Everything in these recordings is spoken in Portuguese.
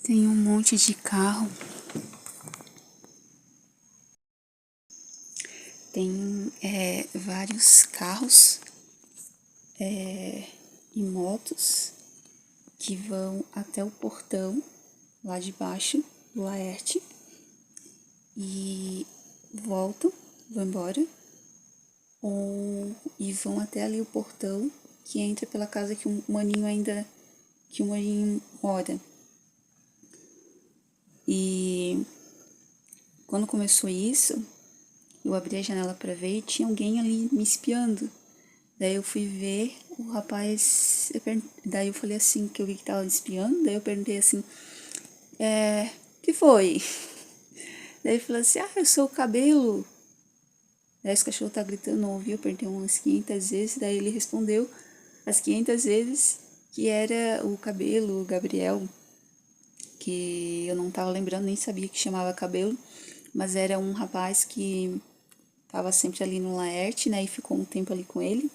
Tem um monte de carro. Tem vários carros e motos que vão até o portão lá de baixo do Laerte e voltam, vão embora, e vão até ali o portão que entra pela casa que o maninho mora. E quando começou isso, eu abri a janela para ver e tinha alguém ali me espiando. Daí eu fui ver o rapaz, daí eu falei assim, que eu vi que tava me espiando, daí eu perguntei assim, que foi? Daí ele falou assim, eu sou o Cabelo. Daí esse cachorro tá gritando, não ouviu, eu perguntei umas 500 vezes, daí ele respondeu as 500 vezes que era o Cabelo, o Gabriel, que eu não tava lembrando, nem sabia que chamava Cabelo, mas era um rapaz que tava sempre ali no Laerte, né, e ficou um tempo ali com ele,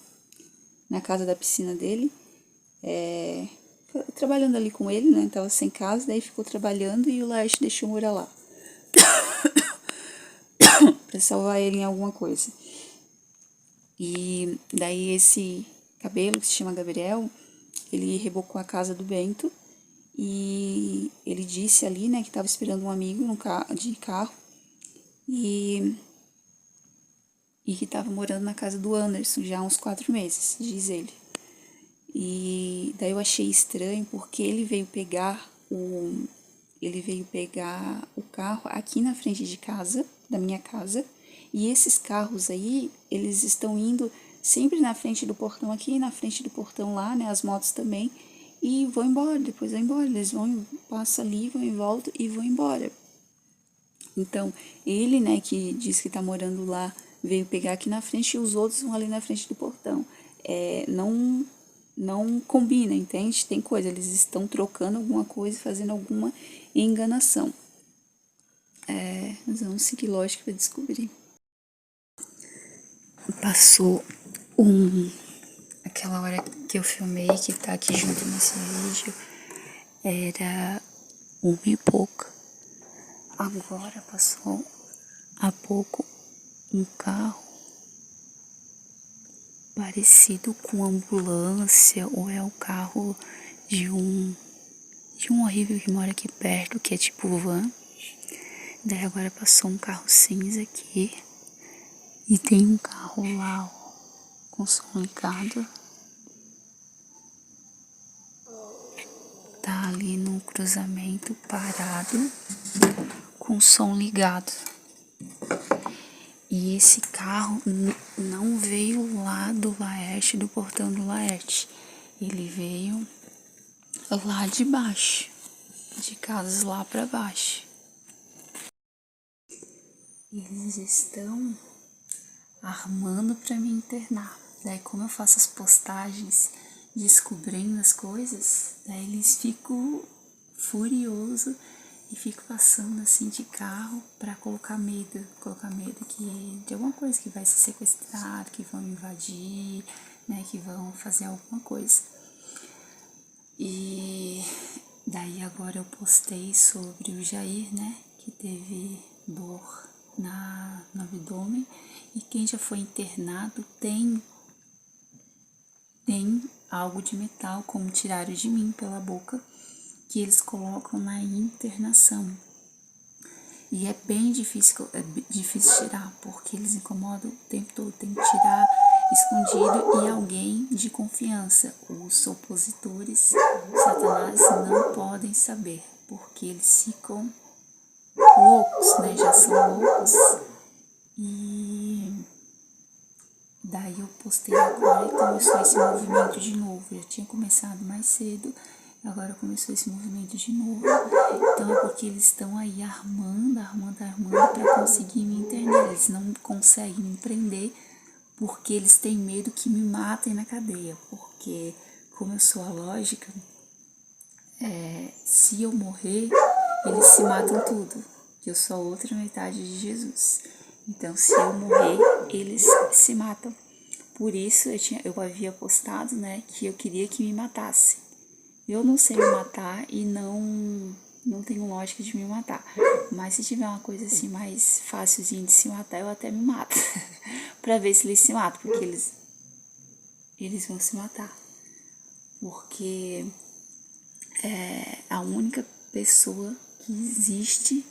na casa da piscina dele, trabalhando ali com ele, né, tava sem casa, daí ficou trabalhando e o Laerte deixou morar lá, pra salvar ele em alguma coisa. E daí esse Cabelo, que se chama Gabriel, ele rebocou a casa do Bento e ele disse ali, né, que estava esperando um amigo de carro e que estava morando na casa do Anderson já há uns 4 meses, diz ele. E daí eu achei estranho porque ele veio pegar o carro aqui na frente de casa, da minha casa, e esses carros aí, eles estão indo sempre na frente do portão aqui, na frente do portão lá, né, as motos também, e vão embora, depois vão embora, eles passam ali, vão em volta e vão embora. Então, ele, né, que diz que tá morando lá, veio pegar aqui na frente e os outros vão ali na frente do portão. Não combina, entende? Tem coisa, eles estão trocando alguma coisa, fazendo alguma enganação. Mas vamos seguir lógica para descobrir. Passou aquela hora que eu filmei, que tá aqui junto nesse vídeo, era 1h pouca. Agora passou há pouco um carro parecido com ambulância, ou é o carro de um horrível que mora aqui perto, que é tipo van. Daí agora passou um carro cinza aqui. E tem um carro lá, ó, com som ligado. Tá ali no cruzamento, parado, com som ligado. E esse carro não veio lá do Laerte, do portão do Laerte. Ele veio lá de baixo, de casas lá pra baixo. Eles estão armando pra me internar. Daí, como eu faço as postagens descobrindo as coisas, daí eles ficam furiosos e ficam passando assim de carro pra colocar medo de alguma coisa, que vai ser sequestrado, que vão invadir, né, que vão fazer alguma coisa. E daí agora eu postei sobre o Jair, né, que teve dor no abdômen, e quem já foi internado tem algo de metal, como tiraram de mim pela boca, que eles colocam na internação. E é bem difícil, tirar, porque eles incomodam o tempo todo, tem que tirar escondido, e alguém de confiança. Os opositores, Satanás, não podem saber, porque eles ficam loucos, né? Já são loucos. E daí eu postei agora e começou esse movimento de novo. Já tinha começado mais cedo, agora começou esse movimento de novo. Então é porque eles estão aí armando para conseguir me internar. Eles não conseguem me prender porque eles têm medo que me matem na cadeia. Porque, como eu sou a lógica, se eu morrer, eles se matam tudo. Eu sou a outra metade de Jesus. Então, se eu morrer, eles se matam. Por isso, eu havia postado, né, que eu queria que me matasse. Eu não sei me matar e não não tenho lógica de me matar. Mas se tiver uma coisa assim mais fácilzinha de se matar, eu até me mato. Pra ver se eles se matam, porque eles vão se matar. Porque a única pessoa que existe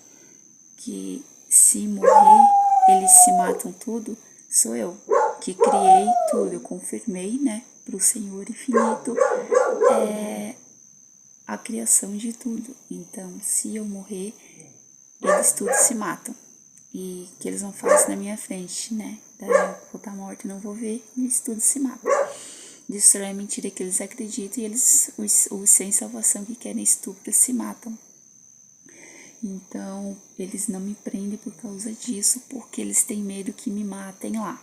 que, se morrer, eles se matam tudo, sou eu, que criei tudo. Eu confirmei, né, pro Senhor infinito a criação de tudo. Então, se eu morrer, eles tudo se matam. E que eles não fazem na minha frente, né? Daí eu vou estar morta e não vou ver, eles tudo se matam. Destrói a mentira que eles acreditam e eles, os sem salvação que querem estupro, se matam. Então, eles não me prendem por causa disso, porque eles têm medo que me matem lá.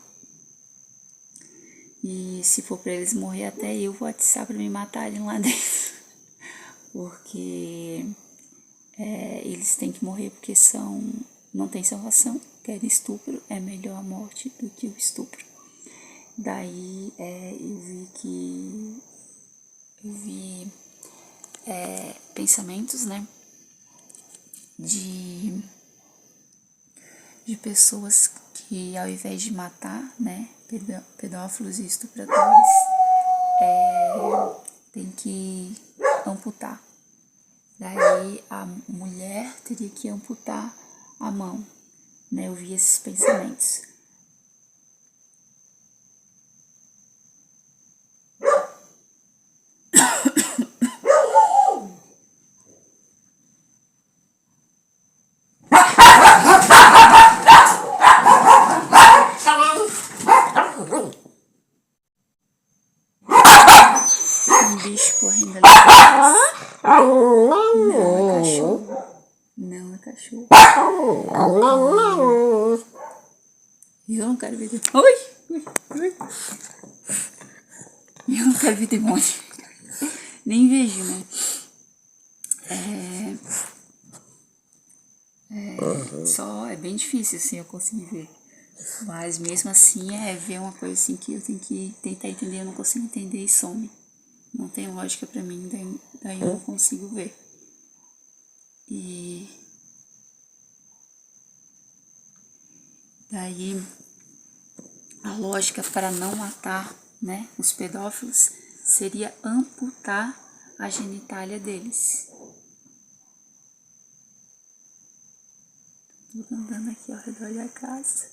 E se for pra eles morrer, até eu vou atiçar pra me matarem lá dentro. Porque eles têm que morrer porque não tem salvação, querem estupro, é melhor a morte do que o estupro. Daí eu vi pensamentos, né, de pessoas que, ao invés de matar, né, pedófilos e estupradores, tem que amputar. Daí a mulher teria que amputar a mão, né? Eu vi esses pensamentos. Um bicho correndo ali atrás. Não é cachorro. Não é cachorro. Eu não quero ver demônio. Oi. Eu não quero ver demônio. Nem vejo, né? Só é bem difícil assim eu conseguir ver. Mas mesmo assim ver uma coisa assim que eu tenho que tentar entender, eu não consigo entender e some. Não tem lógica pra mim, daí eu não consigo ver. E daí a lógica para não matar, né, os pedófilos seria amputar a genitália deles. Tô andando aqui ao redor da casa.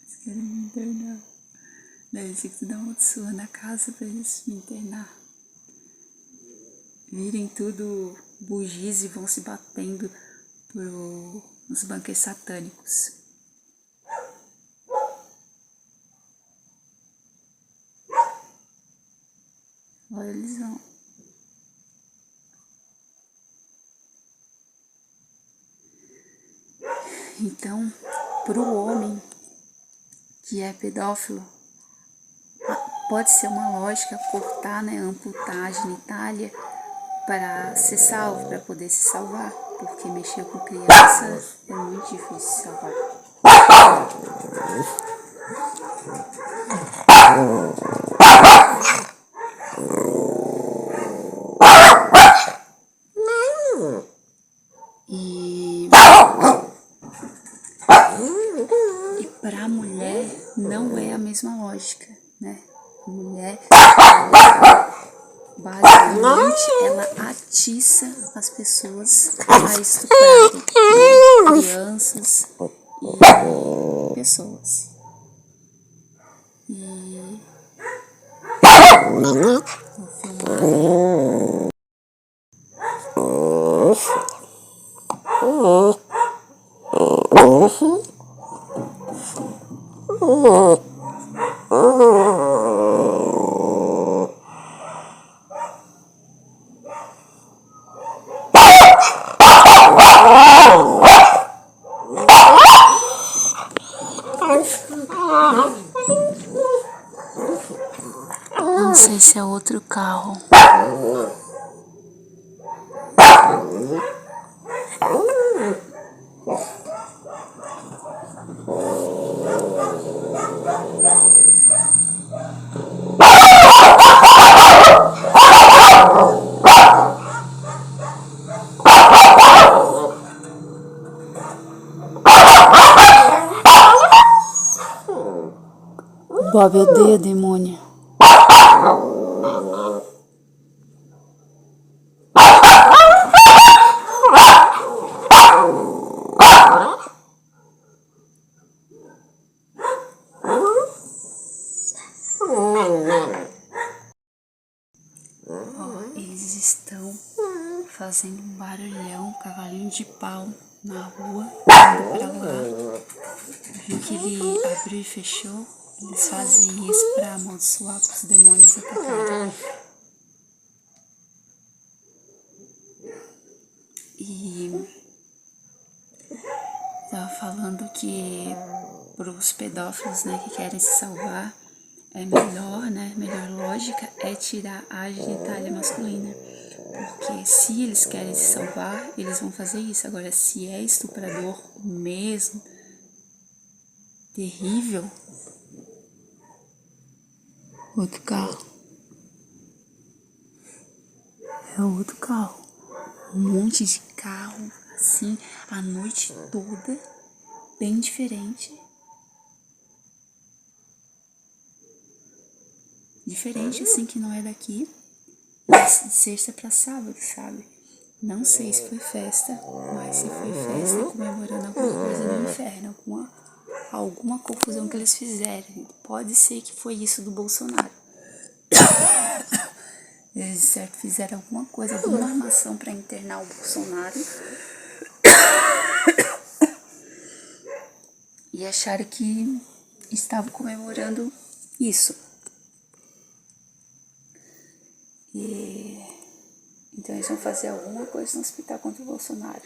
Eles querem me internar. Daí eles ficam dando uma surra na casa pra eles me internar. Virem tudo bugis e vão se batendo nos banquetes satânicos. Olha, eles vão. Então, pro homem que é pedófilo, pode ser uma lógica cortar, né, amputar a genitália para ser salvo, para poder se salvar, porque mexer com criança é muito difícil de salvar. E para a mulher não é a mesma lógica, né? A mulher, basicamente, ela atiça as pessoas a estuprarem, né? Crianças e pessoas. E vou filmar. Não sei se é outro carro. Bob odeia demônio. Eles estão fazendo um barulhão, cavalinho de pau na rua, indo pra lá. Viu que ele abriu e fechou? Eles fazem isso pra amaldiçoar os demônios atacarem. E tava falando que pros pedófilos, né, que querem se salvar, é melhor, né, melhor lógica é tirar a genitália masculina. Porque se eles querem se salvar, eles vão fazer isso. Agora, se é estuprador mesmo, terrível. Outro carro. É outro carro. Um monte de carro, assim, a noite toda, bem diferente. Diferente, assim, que não é daqui. De sexta pra sábado, sabe? Não sei se foi festa, mas se foi festa comemorando alguma coisa no inferno, alguma confusão que eles fizeram. Pode ser que foi isso do Bolsonaro. Eles certo fizeram alguma coisa, alguma armação para internar o Bolsonaro. E acharam que estavam comemorando isso. Então eles vão fazer alguma coisa no hospital contra o Bolsonaro.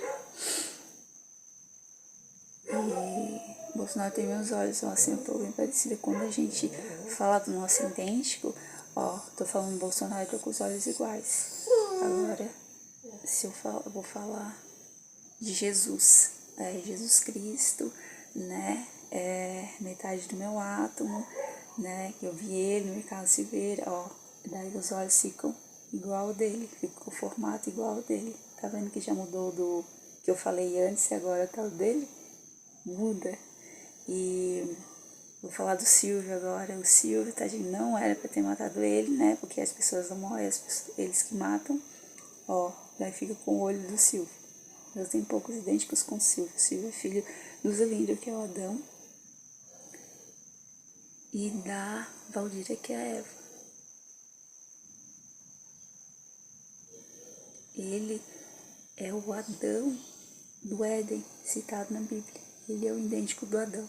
E o Bolsonaro tem meus olhos, assim, eu tô bem parecida. Quando a gente fala do nosso idêntico, ó, tô falando Bolsonaro, eu tô com os olhos iguais. Agora, se eu vou falar de Jesus, Jesus Cristo, né, metade do meu átomo, né, que eu vi ele no mercado silveira, ó, daí os olhos ficam igual ao dele, ficou o formato igual ao dele. Tá vendo que já mudou do que eu falei antes e agora tá o dele? Muda. E vou falar do Silvio agora. O Silvio, tadinho, não era pra ter matado ele, né? Porque as pessoas não morrem, eles que matam. Ó, daí fica com o olho do Silvio. Eu tenho poucos idênticos com o Silvio. O Silvio é filho do Zelindro, que é o Adão, e da Valdira, que é a Eva. Ele é o Adão do Éden, citado na Bíblia. Ele é o idêntico do Adão.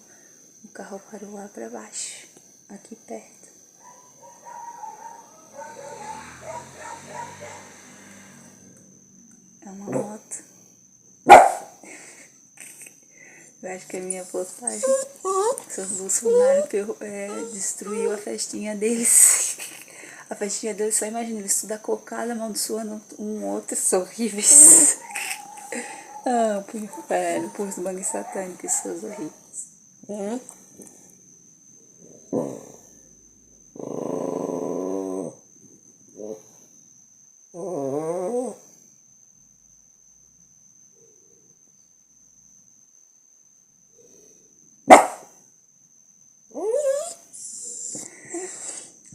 O carro parou lá pra baixo, aqui perto. É uma moto. Eu acho que é a minha postagem. O Bolsonaro destruiu a festinha deles. A festinha deles, só imagina, eles tudo acocado, amaldiçoando um outro, são horríveis. Ah, pro inferno, pros banhos satânicos, seus horríveis.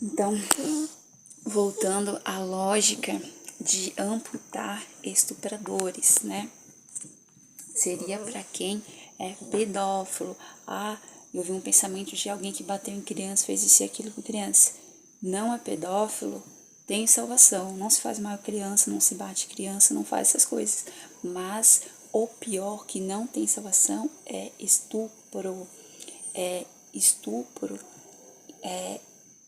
Então, voltando à lógica de amputar estupradores, né? Seria para quem é pedófilo. Ah, eu vi um pensamento de alguém que bateu em criança, fez isso e aquilo com criança. Não é pedófilo, tem salvação. Não se faz mal criança, não se bate criança, não faz essas coisas. Mas o pior que não tem salvação é estupro.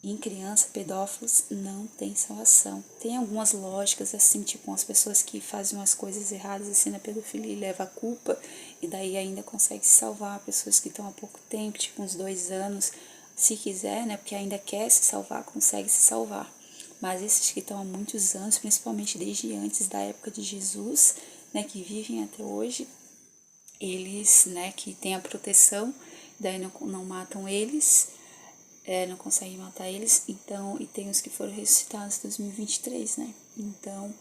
Em criança, pedófilos não tem salvação. Tem algumas lógicas, assim, tipo as pessoas que fazem umas coisas erradas, assim, na pedofilia e levam a culpa, e daí ainda consegue se salvar. Pessoas que estão há pouco tempo, tipo uns 2 anos, se quiser, né, porque ainda quer se salvar, consegue se salvar. Mas esses que estão há muitos anos, principalmente desde antes da época de Jesus, né, que vivem até hoje, eles, né, que têm a proteção, daí não matam eles, não conseguem matar eles, então, e tem os que foram ressuscitados em 2023, né? Então,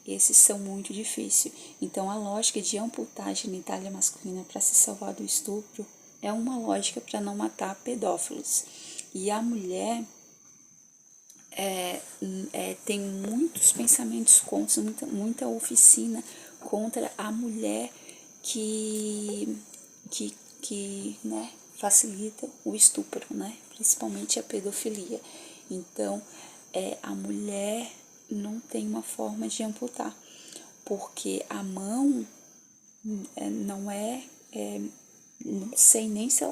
esses são muito difíceis. Então, a lógica de amputar a genitália masculina para se salvar do estupro é uma lógica para não matar pedófilos. E a mulher tem muitos pensamentos contra, muita oficina contra a mulher que né, facilita o estupro, né, principalmente a pedofilia. Então, a mulher não tem uma forma de amputar, porque a mão não não sei nem se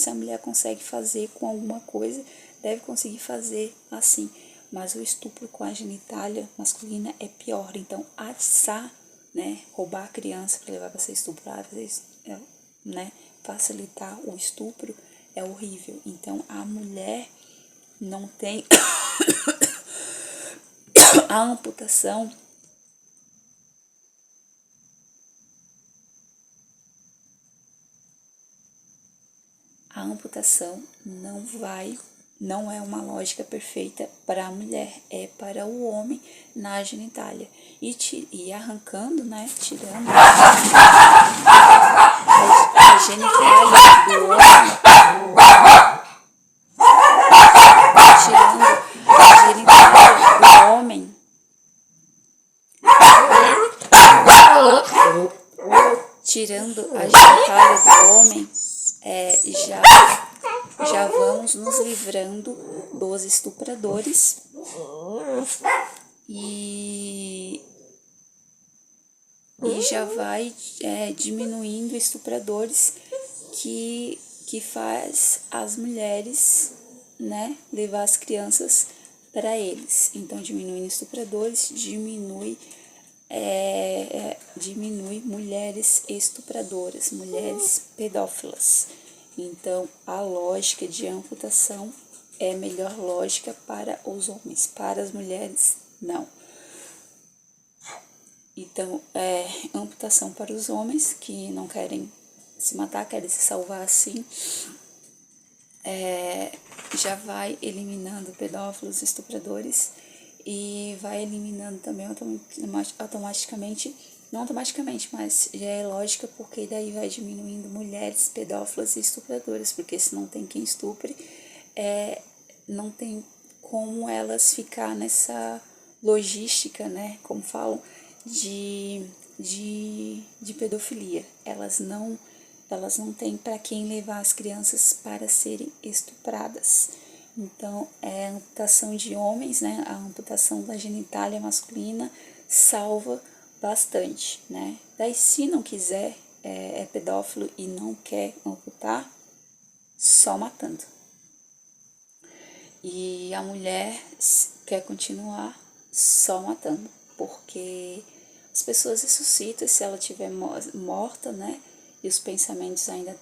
a mulher consegue fazer com alguma coisa, deve conseguir fazer assim, mas o estupro com a genitália masculina é pior. Então, atiçar, né, roubar a criança para levar para ser estuprada, né, facilitar o estupro é horrível. Então, a mulher não tem a amputação. A amputação não é uma lógica perfeita para a mulher, é para o homem na genitália. E arrancando, né, tirando a genitália do homem, tirando a genitália do homem, já vamos nos livrando dos estupradores e já vai diminuindo estupradores que faz as mulheres, né, levar as crianças para eles. Então, diminuindo estupradores, diminui mulheres estupradoras, mulheres pedófilas. Então, a lógica de amputação é a melhor lógica para os homens, para as mulheres, não. Então, amputação para os homens que não querem se matar, querem se salvar assim, já vai eliminando pedófilos, estupradores, e vai eliminando também automaticamente, não automaticamente, mas já é lógica, porque daí vai diminuindo mulheres pedófilas e estupradoras, porque se não tem quem estupre, não tem como elas ficar nessa logística, né, como falam, de pedofilia. Elas não têm para quem levar as crianças para serem estupradas. Então, a amputação de homens, né, a amputação da genitália masculina salva bastante, né. Daí, se não quiser, é pedófilo e não quer amputar, só matando. E a mulher quer continuar só matando, porque as pessoas ressuscitam se ela estiver morta, né? E os pensamentos ainda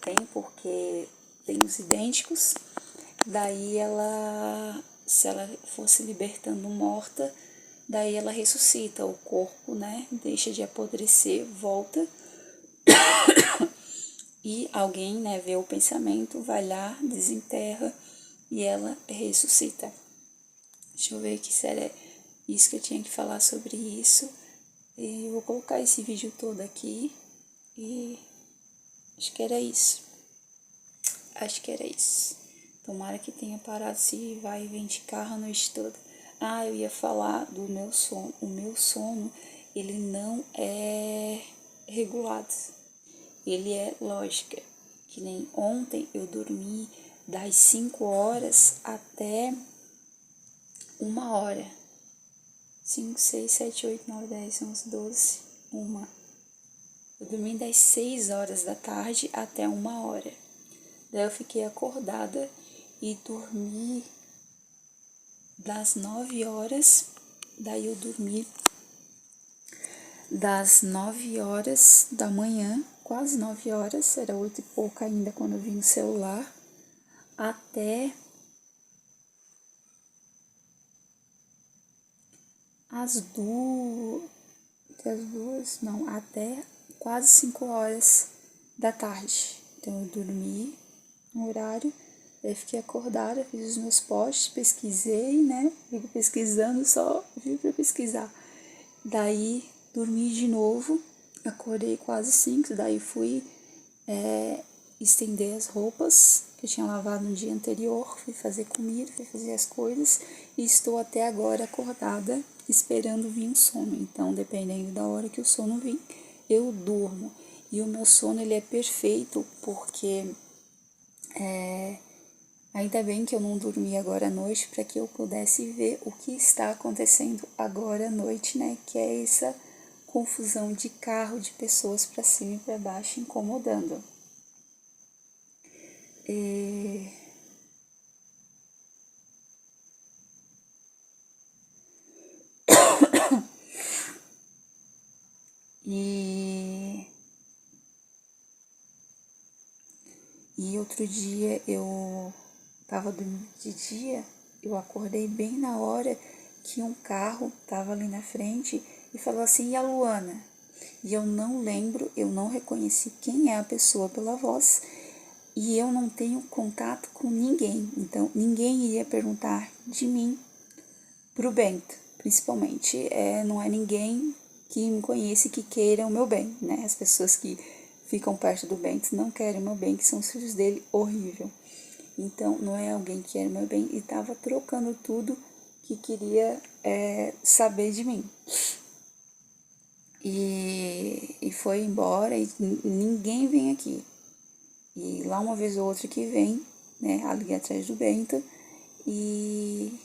tem, porque tem os idênticos. Daí se ela fosse libertando morta, daí ela ressuscita, o corpo, né? Deixa de apodrecer, volta. E alguém, né, vê o pensamento, vai lá, desenterra e ela ressuscita. Deixa eu ver que sério é isso que eu tinha que falar sobre isso. E eu vou colocar esse vídeo todo aqui. E acho que era isso. Tomara que tenha parado, se vai e vem de carro a noite toda. Eu ia falar do meu sono. O meu sono, ele não é regulado. Ele é lógica. Que nem ontem eu dormi das 5 horas até 1h. 5, 6, 7, 8, 9, 10, 11, 12, 1. Eu dormi das 6 horas da tarde até 1h. Daí eu fiquei acordada e dormi das 9 horas. Daí eu dormi das 9 horas da manhã, quase 9 horas, era 8 e pouco ainda quando eu vi no celular, até até quase 5 horas da tarde. Então eu dormi no horário, daí fiquei acordada, fiz os meus posts, pesquisei, né? Fico pesquisando, só vivo pra pesquisar. Daí dormi de novo, acordei quase 5, daí fui estender as roupas que eu tinha lavado no dia anterior, fui fazer comida, fui fazer as coisas e estou até agora acordada esperando vir um sono. Então, dependendo da hora que o sono vir, eu durmo. E o meu sono ele é perfeito porque ainda bem que eu não dormi agora à noite para que eu pudesse ver o que está acontecendo agora à noite, né? Que é essa confusão de carro, de pessoas para cima e para baixo incomodando. E outro dia eu tava dormindo de dia, eu acordei bem na hora que um carro tava ali na frente e falou assim, e a Luana? E eu não lembro, eu não reconheci quem é a pessoa pela voz e eu não tenho contato com ninguém. Então, ninguém iria perguntar de mim pro Bento, principalmente. Não é ninguém que me conhece que queira o meu bem, né? As pessoas que ficam perto do Bento não querem o meu bem, que são os filhos dele, horrível. Então, não é alguém que quer o meu bem e tava trocando tudo que queria saber de mim. E foi embora e ninguém vem aqui. E lá uma vez ou outra que vem, né, ali atrás do Bento, e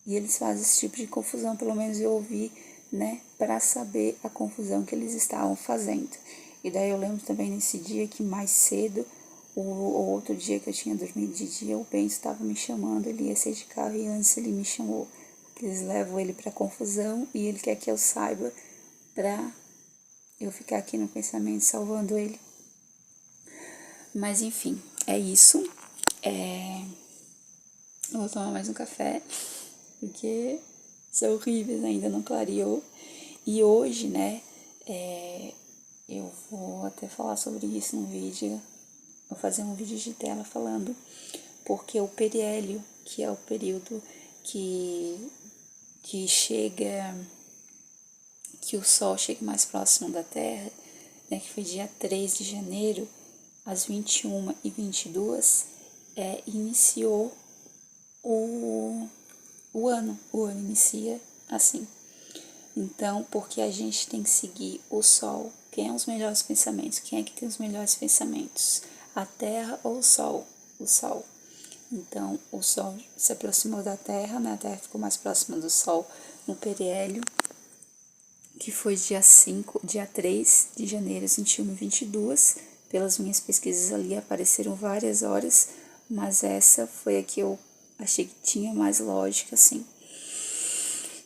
eles fazem esse tipo de confusão, pelo menos eu ouvi, né, para saber a confusão que eles estavam fazendo. E daí eu lembro também nesse dia que mais cedo, o outro dia que eu tinha dormido de dia, o Bento estava me chamando, ele ia sair de carro e antes ele me chamou, porque eles levam ele para confusão e ele quer que eu saiba para eu ficar aqui no pensamento salvando ele. Mas enfim, é isso. Eu vou tomar mais um café, porque são horríveis, ainda não clareou. E hoje, né, eu vou até falar sobre isso no vídeo. Vou fazer um vídeo de tela falando, porque o periélio, que é o período que chega, que o Sol chega mais próximo da Terra, né, que foi dia 3 de janeiro, às 21h22, iniciou o ano. O ano inicia assim. Então, porque a gente tem que seguir o Sol. Quem é os melhores pensamentos? Quem é que tem os melhores pensamentos? A Terra ou o Sol? O Sol. Então, o Sol se aproximou da Terra, né? A Terra ficou mais próxima do Sol no periélio, que foi dia 3 de janeiro, às 21h22. Pelas minhas pesquisas ali apareceram várias horas, mas essa foi a que eu achei que tinha mais lógica, assim.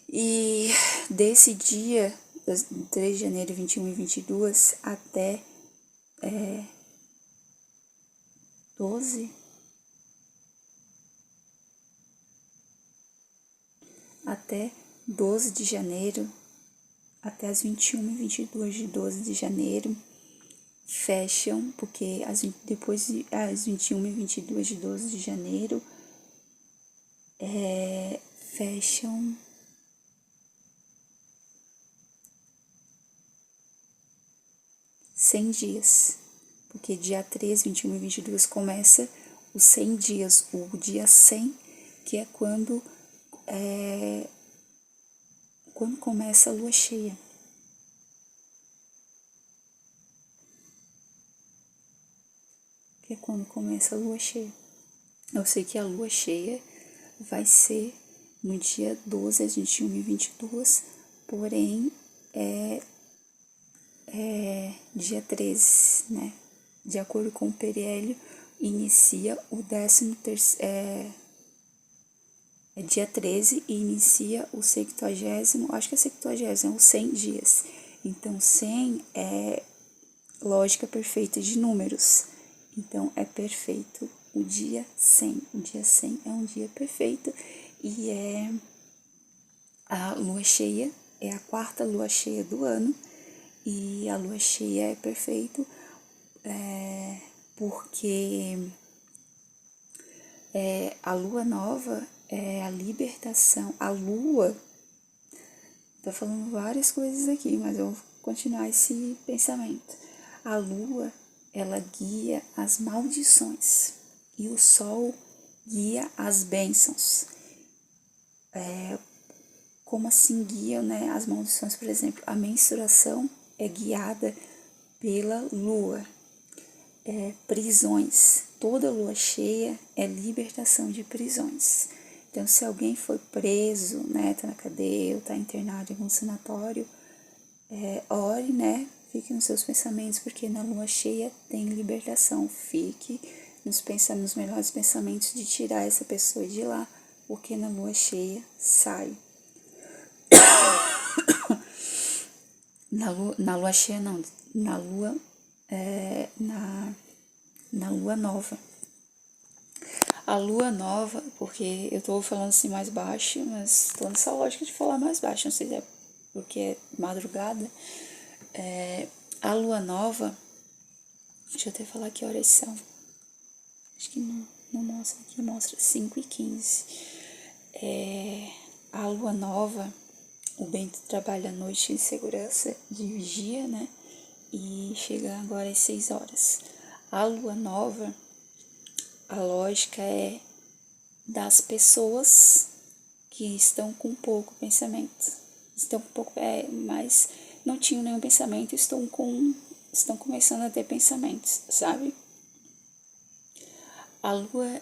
E desse dia, 3 de janeiro, 21h22, até 12, até 12 de janeiro, até as 21h22 de 12 de janeiro, fecham, porque depois às 21h22 de 12 de janeiro, fecham 100 dias, porque dia 13, 21h22 começa os 100 dias, o dia 100, que é quando começa a lua cheia. Que é quando começa a lua cheia. Eu sei que a lua cheia vai ser no dia 12 às 21h22, porém dia 13, né? De acordo com o periélio, inicia o 13º, dia 13 e inicia o 70º, acho que é 70º, os 100 dias. Então, 100 é lógica perfeita de números. Então, é perfeito o dia 100. O dia 100 é um dia perfeito e a lua cheia, é a quarta lua cheia do ano. E a lua cheia é perfeito porque a lua nova é a libertação. A lua, tô falando várias coisas aqui, mas eu vou continuar esse pensamento. A lua ela guia as maldições e o sol guia as bênçãos. Como assim guia, né, as maldições? Por exemplo, a menstruação é guiada pela lua. Prisões. Toda lua cheia é libertação de prisões. Então, se alguém foi preso, né, tá na cadeia ou tá internado em algum sanatório, ore, né, fique nos seus pensamentos, porque na lua cheia tem libertação. Fique nos melhores pensamentos de tirar essa pessoa de lá, porque na lua cheia sai. Na lua cheia não, na lua na lua nova. A lua nova, porque eu tô falando assim mais baixo, mas tô nessa lógica de falar mais baixo, não sei se é porque é madrugada. A lua nova, deixa eu até falar que horas são. Acho que não mostra aqui, mostra 5h15. A lua nova, o Bento trabalha à noite em segurança de vigia, né? E chega agora às 6 horas. A lua nova, a lógica é das pessoas que estão com pouco pensamento. Estão com pouco, mas não tinham nenhum pensamento, estão começando a ter pensamentos, sabe? A lua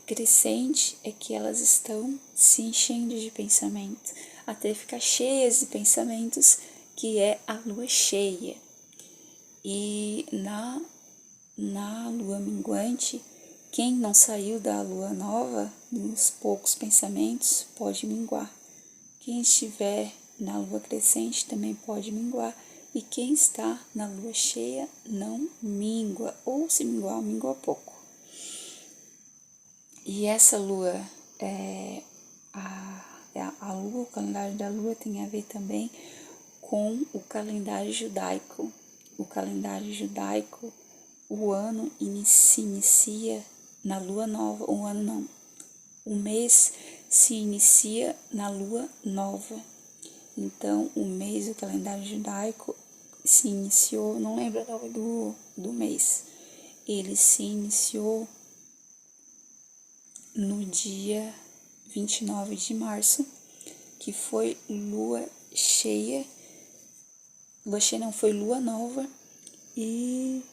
crescente é que elas estão se enchendo de pensamento, até ficar cheias de pensamentos, que é a lua cheia. E na lua minguante, quem não saiu da lua nova, nos poucos pensamentos, pode minguar. Quem estiver na lua crescente também pode minguar. E quem está na lua cheia não mingua, ou se minguar, mingua pouco. E essa lua, a lua, o calendário da lua tem a ver também com o calendário judaico. O calendário judaico, o ano se inicia na lua nova, o mês se inicia na lua nova. Então, o mês do calendário judaico se iniciou, não lembro o nome do mês, ele se iniciou no dia 29 de março, que foi lua cheia. Lua cheia não, foi lua nova e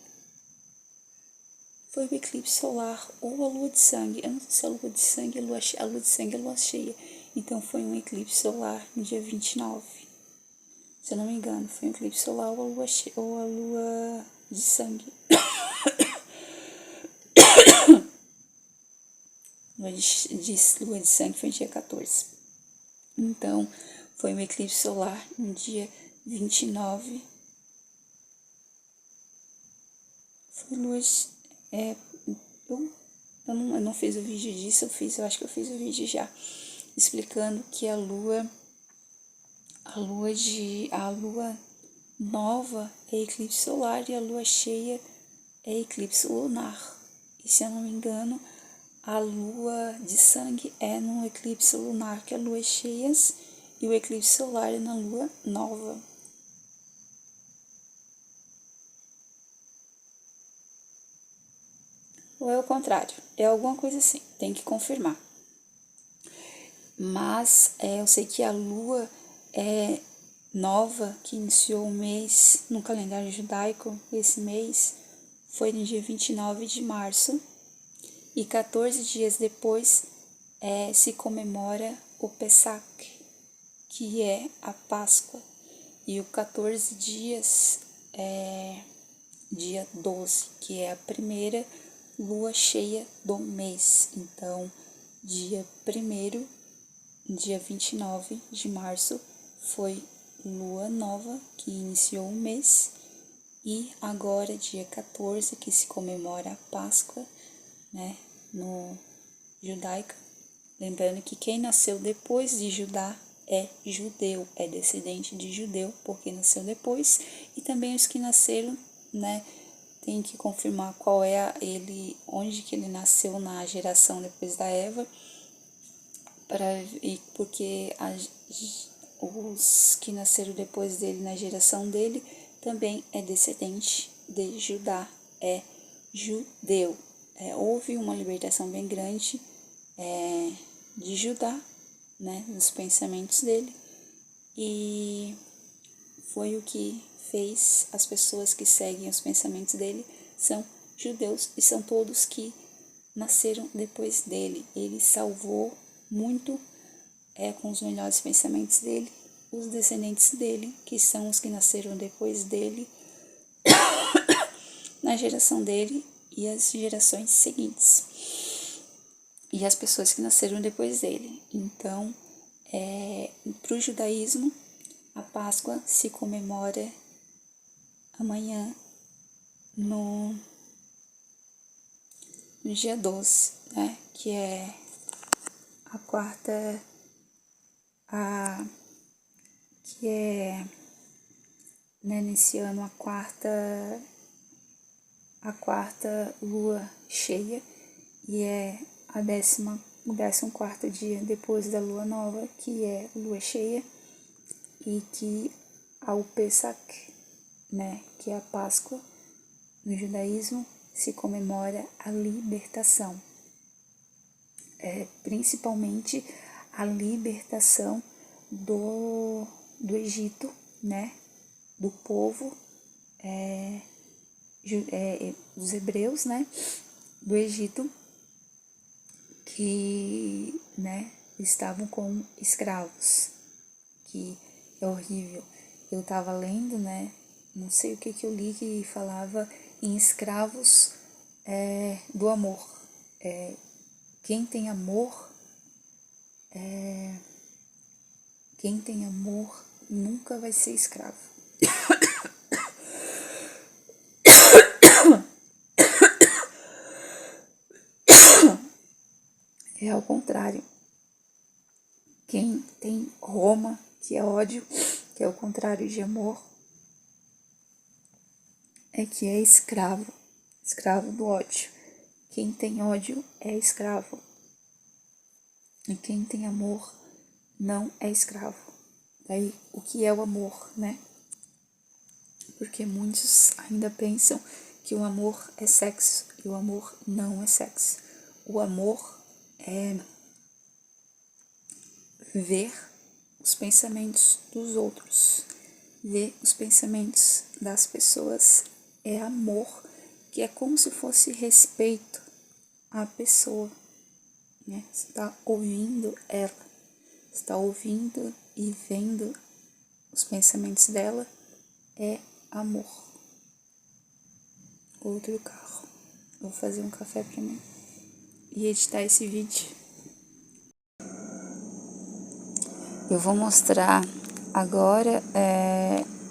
foi o eclipse solar ou a lua de sangue. Eu não sei se a lua de sangue é a lua de sangue é lua cheia. Então foi um eclipse solar no dia 29. Se eu não me engano, foi um eclipse solar ou a lua de sangue. Lua de sangue foi no dia 14. Então, foi um eclipse solar no dia 29. Foi lua... Eu não fiz o vídeo disso, eu acho que eu fiz o vídeo já, explicando que a lua nova é eclipse solar e a lua cheia é eclipse lunar. E se eu não me engano, a lua de sangue é no eclipse lunar, que é luas cheias, e o eclipse solar é na lua nova. Ou é o contrário, é alguma coisa assim, tem que confirmar. Mas eu sei que a lua nova, que iniciou o mês no calendário judaico, esse mês foi no dia 29 de março, e 14 dias depois se comemora o Pesach, que é a Páscoa, e o 14 dias é dia 12, que é a primeira lua cheia do mês. Então, dia 1º, dia 29 de março, foi lua nova, que iniciou o mês, e agora, dia 14, que se comemora a Páscoa, né, no judaica. Lembrando que quem nasceu depois de Judá é judeu, é descendente de judeu, porque nasceu depois, e também os que nasceram, né, tem que confirmar qual é onde que ele nasceu na geração depois da Eva, porque os que nasceram depois dele, na geração dele, também é descendente de Judá, é judeu. Houve uma libertação bem grande de Judá, né, nos pensamentos dele, e foi o que fez as pessoas que seguem os pensamentos dele são judeus e são todos que nasceram depois dele. Ele salvou muito com os melhores pensamentos dele os descendentes dele, que são os que nasceram depois dele, na geração dele e as gerações seguintes, e as pessoas que nasceram depois dele. Então, para o judaísmo, a Páscoa se comemora amanhã no dia 12, né, que é a quarta, que é, né, nesse ano, a quarta lua cheia, e é o 14º dia depois da lua nova, que é lua cheia, e que ao Pesach, né, que é a Páscoa, no judaísmo, se comemora a libertação. Principalmente a libertação do Egito, né, do povo, dos hebreus, né, do Egito, que, né, estavam como escravos, que é horrível. Eu estava lendo, né, não sei o que eu li, que falava em escravos do amor. Quem tem amor nunca vai ser escravo. É ao contrário. Quem tem Roma, que é ódio, que é o contrário de amor, que é escravo do ódio. Quem tem ódio é escravo. E quem tem amor não é escravo. Daí, o que é o amor, né? Porque muitos ainda pensam que o amor é sexo, e o amor não é sexo. O amor é ver os pensamentos dos outros, ver os pensamentos das pessoas. É amor, que é como se fosse respeito à pessoa, né? Você está ouvindo ela, você está ouvindo e vendo os pensamentos dela, é amor. Outro carro. Vou fazer um café pra mim e editar esse vídeo. Eu vou mostrar agora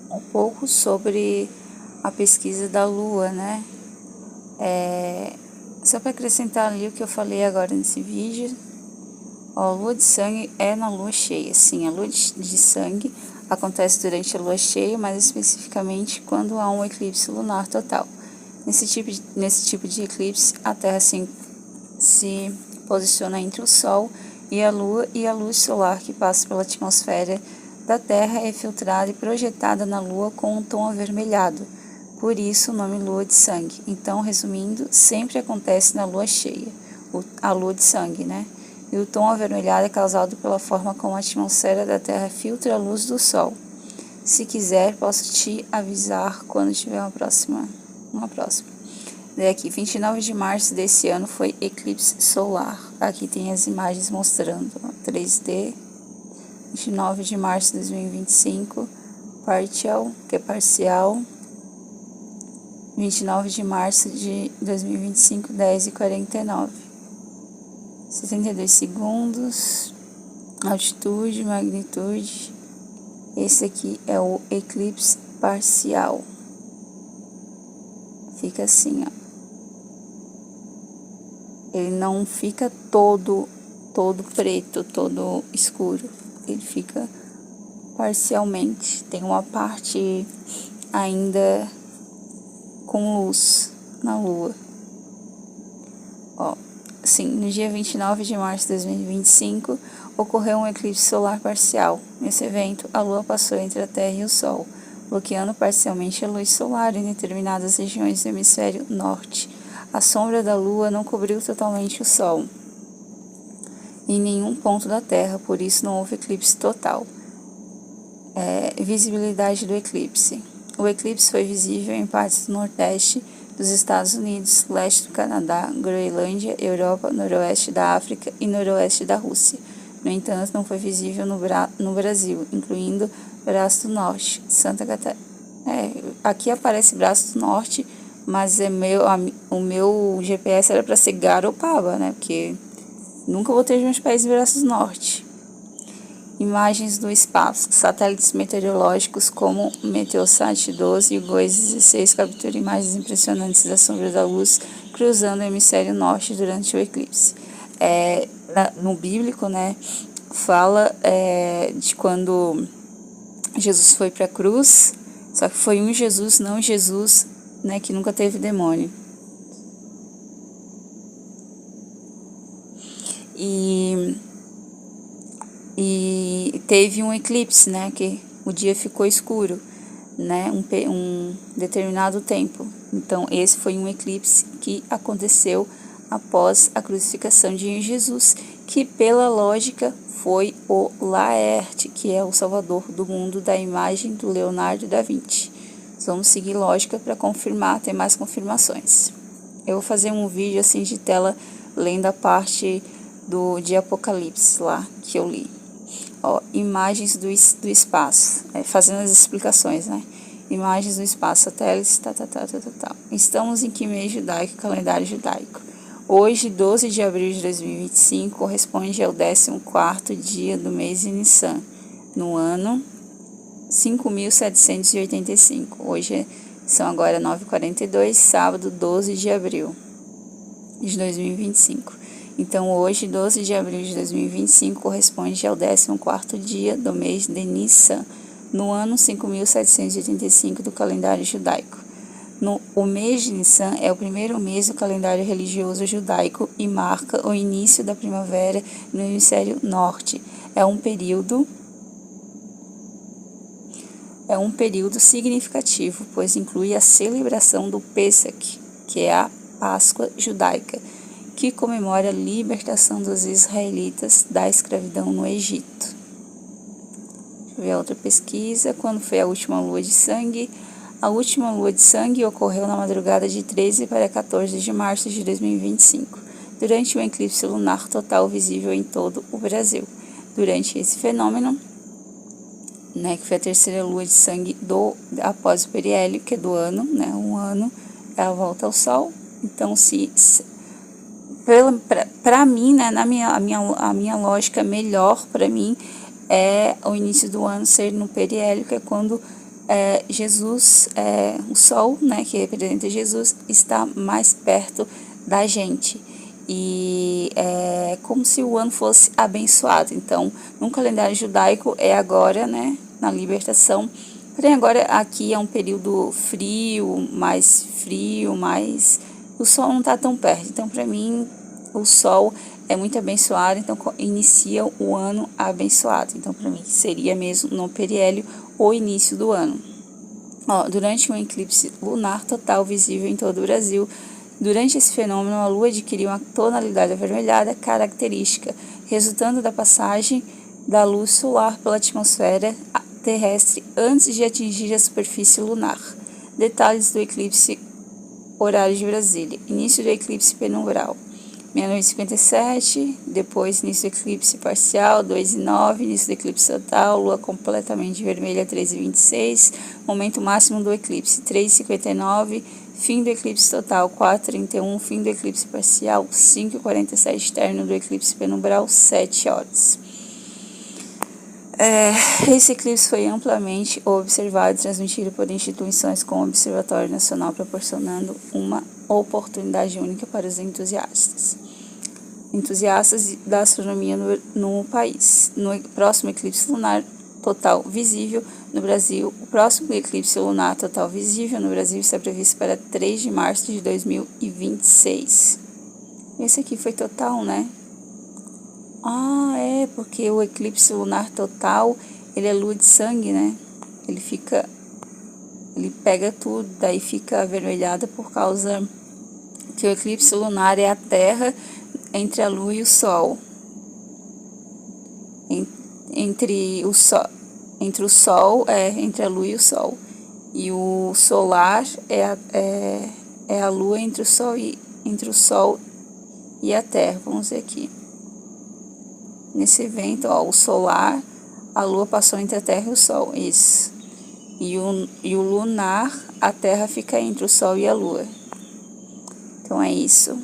um pouco sobre a pesquisa da Lua, né? Só para acrescentar ali o que eu falei agora nesse vídeo. A lua de sangue é na lua cheia. Sim, a lua de sangue acontece durante a lua cheia, mais especificamente quando há um eclipse lunar total. Nesse tipo de eclipse, a Terra se posiciona entre o Sol e a luz solar que passa pela atmosfera da Terra é filtrada e projetada na Lua com um tom avermelhado. Por isso o nome lua de sangue. Então, resumindo, sempre acontece na lua cheia, a lua de sangue, né? E o tom avermelhado é causado pela forma como a atmosfera da Terra filtra a luz do Sol. Se quiser, posso te avisar quando tiver uma próxima. Daí aqui, 29 de março desse ano foi eclipse solar. Aqui tem as imagens mostrando 3D. 29 de março de 2025, partial, que é parcial. 29 de março de 2025, 10h49. 72 segundos, altitude, magnitude. Esse aqui é o eclipse parcial. Fica assim, ó. Ele não fica todo preto, todo escuro. Ele fica parcialmente. Tem uma parte ainda com luz na lua. Ó, assim, no dia 29 de março de 2025, ocorreu um eclipse solar parcial. Nesse evento, a lua passou entre a Terra e o Sol. bloqueando parcialmente a luz solar em determinadas regiões do hemisfério norte. A sombra da Lua não cobriu totalmente o Sol em nenhum ponto da Terra, por isso não houve eclipse total. Visibilidade do eclipse. O eclipse foi visível em partes do nordeste dos Estados Unidos, leste do Canadá, Groenlândia, Europa, noroeste da África e noroeste da Rússia. No entanto, não foi visível no Brasil, incluindo Braço do Norte, Santa Catarina. Aqui aparece Braço do Norte, mas o meu GPS era para ser Garopaba, né? Porque nunca vou ter os meus pés em Braço do Norte. Imagens do espaço. Satélites meteorológicos como o Meteosat 12 e o GOES 16 capturam imagens impressionantes da sombra da luz cruzando o hemisfério norte durante o eclipse. No bíblico, né, fala de quando Jesus foi para a cruz, só que foi um Jesus, não Jesus, né, que nunca teve demônio. E teve um eclipse, né, que o dia ficou escuro, né, um determinado tempo. Então, esse foi um eclipse que aconteceu após a crucificação de Jesus, que pela lógica foi o Laerte, que é o salvador do mundo da imagem do Leonardo da Vinci. Vamos seguir lógica para confirmar, ter mais confirmações. Eu vou fazer um vídeo assim de tela lendo a parte de Apocalipse lá que eu li. Imagens do espaço, fazendo as explicações, né? Imagens do espaço, satélites, Estamos em que mês judaico, calendário judaico? Hoje, 12 de abril de 2025, corresponde ao 14º dia do mês de Nissan, no ano 5.785. Hoje são agora 9h42, sábado, 12 de abril de 2025. Então, hoje, 12 de abril de 2025, corresponde ao 14º dia do mês de Nissan, no ano 5.785 do calendário judaico. O mês de Nissan é o primeiro mês do calendário religioso judaico e marca o início da primavera no hemisfério norte. É um período significativo, pois inclui a celebração do Pesach, que é a Páscoa judaica, que comemora a libertação dos israelitas da escravidão no Egito. Deixa eu ver outra pesquisa. Quando foi a última lua de sangue? A última lua de sangue ocorreu na madrugada de 13 para 14 de março de 2025, durante um eclipse lunar total visível em todo o Brasil. Durante esse fenômeno, né, que foi a terceira lua de sangue após o periélio, que é do ano, né, um ano é a volta ao Sol. Então, para mim, né, a minha lógica melhor para mim é o início do ano ser no periélio, que é quando Jesus, o Sol, né, que representa Jesus, está mais perto da gente. E é como se o ano fosse abençoado. Então, no calendário judaico é agora, né, na libertação. Porém, agora aqui é um período frio, mais o Sol não está tão perto. Então, para mim, o Sol é muito abençoado, então inicia o ano abençoado. Então, para mim, seria mesmo no periélio o início do ano. Durante um eclipse lunar total visível em todo o Brasil, durante esse fenômeno, a Lua adquiriu uma tonalidade avermelhada característica, resultando da passagem da luz solar pela atmosfera terrestre antes de atingir a superfície lunar. Detalhes do eclipse horário de Brasília. Início do eclipse penumbral, 00:57, depois início do eclipse parcial, 2:09, início do eclipse total, lua completamente vermelha, 3:26, momento máximo do eclipse, 3:59, fim do eclipse total, 4:31, fim do eclipse parcial, 5:47, término do eclipse penumbral, 7 horas. Esse eclipse foi amplamente observado e transmitido por instituições como o Observatório Nacional, proporcionando uma oportunidade única para os entusiastas da astronomia no país. No próximo eclipse lunar total visível no Brasil, o próximo eclipse lunar total visível no Brasil está previsto para 3 de março de 2026. Esse aqui foi total, né? Porque o eclipse lunar total, ele é lua de sangue, né? Ele fica ele pega tudo, daí fica avermelhada por causa que o eclipse lunar é a Terra entre a Lua e o Sol. Entre a Lua e o Sol. E o solar é a Lua entre o Sol e a Terra. Vamos ver aqui. Nesse evento, ó, o solar, a Lua passou entre a Terra e o Sol. Isso. E o lunar, a Terra fica entre o Sol e a Lua. Então é isso.